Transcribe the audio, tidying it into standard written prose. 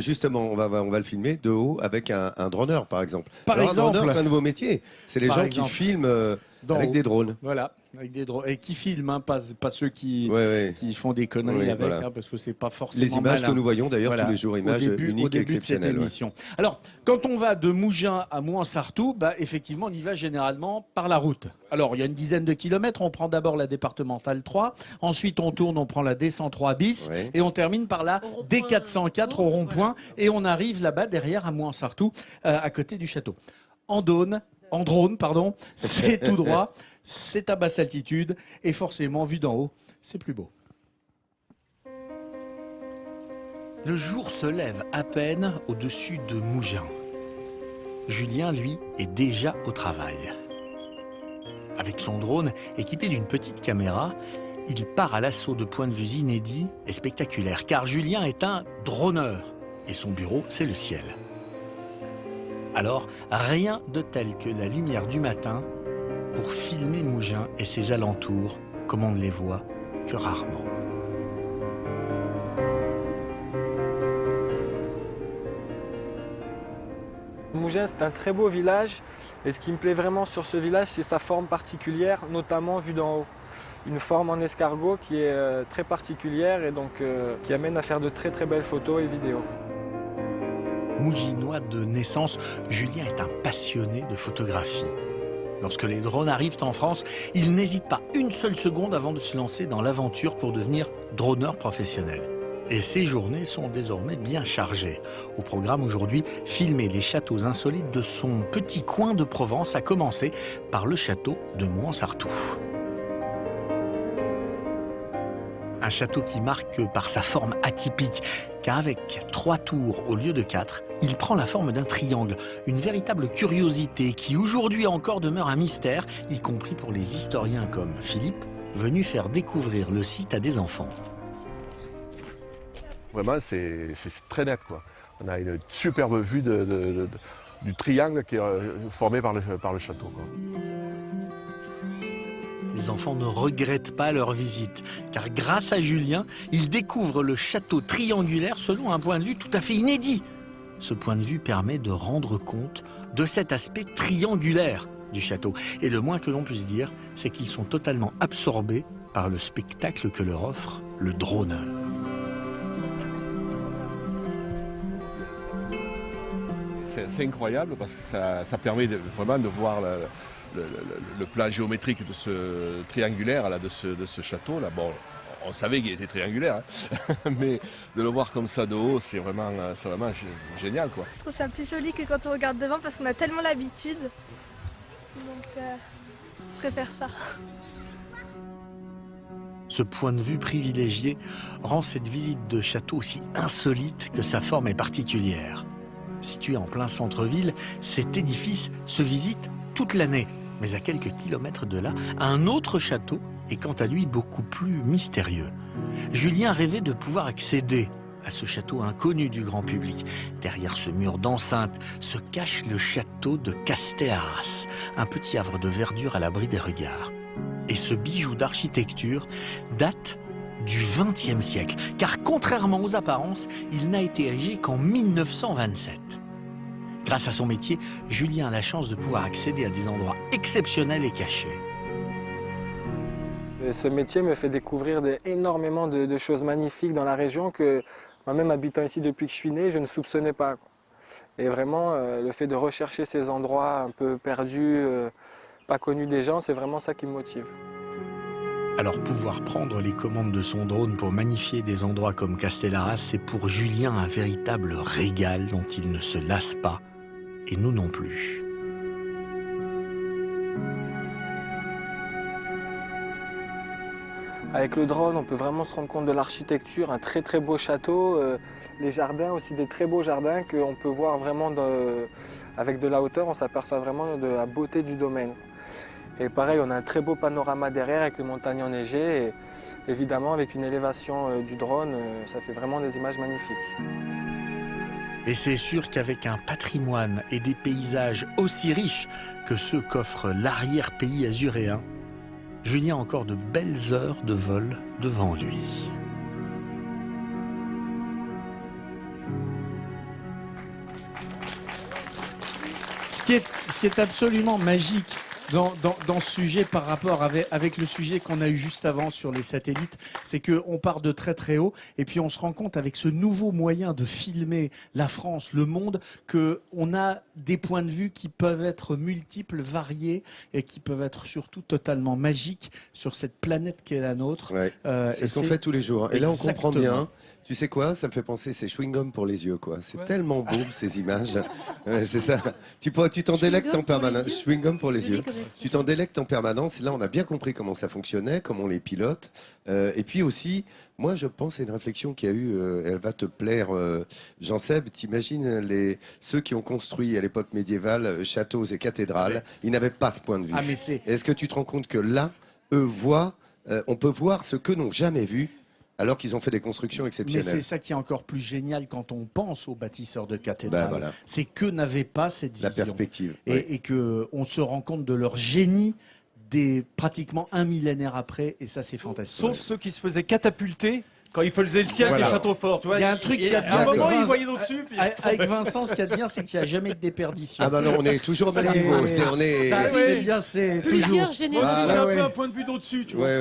justement, on va le filmer de haut avec un droneur, par exemple. Par Alors, exemple. un droneur, c'est un nouveau métier. C'est les Par gens exemple. qui filment avec haut. des drones. Voilà, avec des drones. Et qui filment, hein, pas ceux qui font des conneries Oui, avec, voilà. hein, parce que c'est pas forcément Les images malin. que nous voyons d'ailleurs Voilà. tous les jours, Au images début uniques et de cette exceptionnelles. émission. Alors, quand on va de Mougins à Mouansartou, bah, effectivement, on y va généralement par la route. Alors, il y a une dizaine de kilomètres. On prend d'abord la départementale 3. Ensuite, on tourne, on prend la D103 bis. Ouais. Et on termine par la D404 au rond-point. Voilà. Et on arrive là-bas, derrière, à Mouansartou, à côté du château. En drone, c'est tout droit. C'est à basse altitude et forcément, vu d'en haut, c'est plus beau. Le jour se lève à peine au-dessus de Mougins. Julien, lui, est déjà au travail. Avec son drone, équipé d'une petite caméra, il part à l'assaut de points de vue inédits et spectaculaires, car Julien est un droneur et son bureau, c'est le ciel. Alors, rien de tel que la lumière du matin pour filmer Mougins et ses alentours, comme on ne les voit que rarement. Mougins, c'est un très beau village et ce qui me plaît vraiment sur ce village, c'est sa forme particulière, notamment vue d'en haut. Une forme en escargot qui est très particulière et donc qui amène à faire de très très belles photos et vidéos. Mouginois de naissance, Julien est un passionné de photographie. Lorsque les drones arrivent en France, il n'hésite pas une seule seconde avant de se lancer dans l'aventure pour devenir droneur professionnel. Et ses journées sont désormais bien chargées. Au programme aujourd'hui, filmer les châteaux insolites de son petit coin de Provence, à commencer par le château de Mouansartou. Un château qui marque par sa forme atypique, car avec 3 tours au lieu de 4, il prend la forme d'un triangle, une véritable curiosité qui aujourd'hui encore demeure un mystère, y compris pour les historiens comme Philippe, venus faire découvrir le site à des enfants. Vraiment, c'est très net, quoi. On a une superbe vue du triangle qui est formé par le château, quoi. Les enfants ne regrettent pas leur visite, car grâce à Julien, ils découvrent le château triangulaire selon un point de vue tout à fait inédit. Ce point de vue permet de rendre compte de cet aspect triangulaire du château. Et le moins que l'on puisse dire, c'est qu'ils sont totalement absorbés par le spectacle que leur offre le droneur. C'est incroyable parce que ça permet vraiment de voir le plan géométrique de ce triangulaire, là, de ce château. Là. Bon, on savait qu'il était triangulaire, hein, mais de le voir comme ça de haut, c'est vraiment génial, quoi. Je trouve ça plus joli que quand on regarde devant parce qu'on a tellement l'habitude. Donc, je préfère ça. Ce point de vue privilégié rend cette visite de château aussi insolite que sa forme est particulière. Situé en plein centre-ville, cet édifice se visite toute l'année. Mais à quelques kilomètres de là, un autre château est quant à lui beaucoup plus mystérieux. Julien rêvait de pouvoir accéder à ce château inconnu du grand public. Derrière ce mur d'enceinte se cache le château de Castellarras, un petit havre de verdure à l'abri des regards. Et ce bijou d'architecture date du XXe siècle, car contrairement aux apparences, il n'a été érigé qu'en 1927. Grâce à son métier, Julien a la chance de pouvoir accéder à des endroits exceptionnels et cachés. Ce métier me fait découvrir énormément de choses magnifiques dans la région que moi-même habitant ici depuis que je suis né, je ne soupçonnais pas. Et vraiment, le fait de rechercher ces endroits un peu perdus, pas connus des gens, c'est vraiment ça qui me motive. Alors pouvoir prendre les commandes de son drone pour magnifier des endroits comme Castellarras, c'est pour Julien un véritable régal dont il ne se lasse pas, et nous non plus. Avec le drone, on peut vraiment se rendre compte de l'architecture, un très très beau château, les jardins aussi, des très beaux jardins qu'on peut voir vraiment avec de la hauteur, on s'aperçoit vraiment de la beauté du domaine. Et pareil, on a un très beau panorama derrière avec les montagnes enneigées et évidemment avec une élévation du drone, ça fait vraiment des images magnifiques. Et c'est sûr qu'avec un patrimoine et des paysages aussi riches que ceux qu'offre l'arrière-pays azuréen, Julien a encore de belles heures de vol devant lui. Ce qui est absolument magique dans ce sujet par rapport avec le sujet qu'on a eu juste avant sur les satellites, c'est qu'on part de très très haut et puis on se rend compte avec ce nouveau moyen de filmer la France, le monde, qu'on a des points de vue qui peuvent être multiples, variés et qui peuvent être surtout totalement magiques sur cette planète qui est la nôtre. Ouais. C'est ce qu'on fait tous les jours. Et là, on comprend bien. Tu sais quoi? Ça me fait penser, c'est chewing-gum pour les yeux, quoi. C'est tellement beau, ces images. C'est ça. Tu t'en délectes en permanence. Chewing-gum pour les yeux. Tu t'en délectes en permanence. Et là, on a bien compris comment ça fonctionnait, comment on les pilote. Et puis aussi, moi, je pense à une réflexion qu'il y a eu, elle va te plaire, Jean-Seb. T'imagines ceux qui ont construit à l'époque médiévale châteaux et cathédrales, ils n'avaient pas ce point de vue. Ah, mais Est-ce que tu te rends compte que là, eux voient, on peut voir ce que n'ont jamais vu alors qu'ils ont fait des constructions exceptionnelles. Mais c'est ça qui est encore plus génial quand on pense aux bâtisseurs de cathédrales. Voilà. C'est qu'eux n'avaient pas cette vision. La perspective. Et qu'on se rend compte de leur génie pratiquement un millénaire après, et ça c'est fantastique. Sauf ceux qui se faisaient catapulter quand il faisaient le ciel des châteaux forts. Tu vois, il y a un truc qui a bien à un moment, avec ils voyaient au-dessus. Puis... Avec Vincent, ce qu'il y a de bien, c'est qu'il n'y a jamais de déperdition. Ah bah non, on est toujours au même niveau. C'est bien, c'est Plusieurs toujours. générations. C'est un peu un point de vue d'au-dessus. Tu vois. Ouais.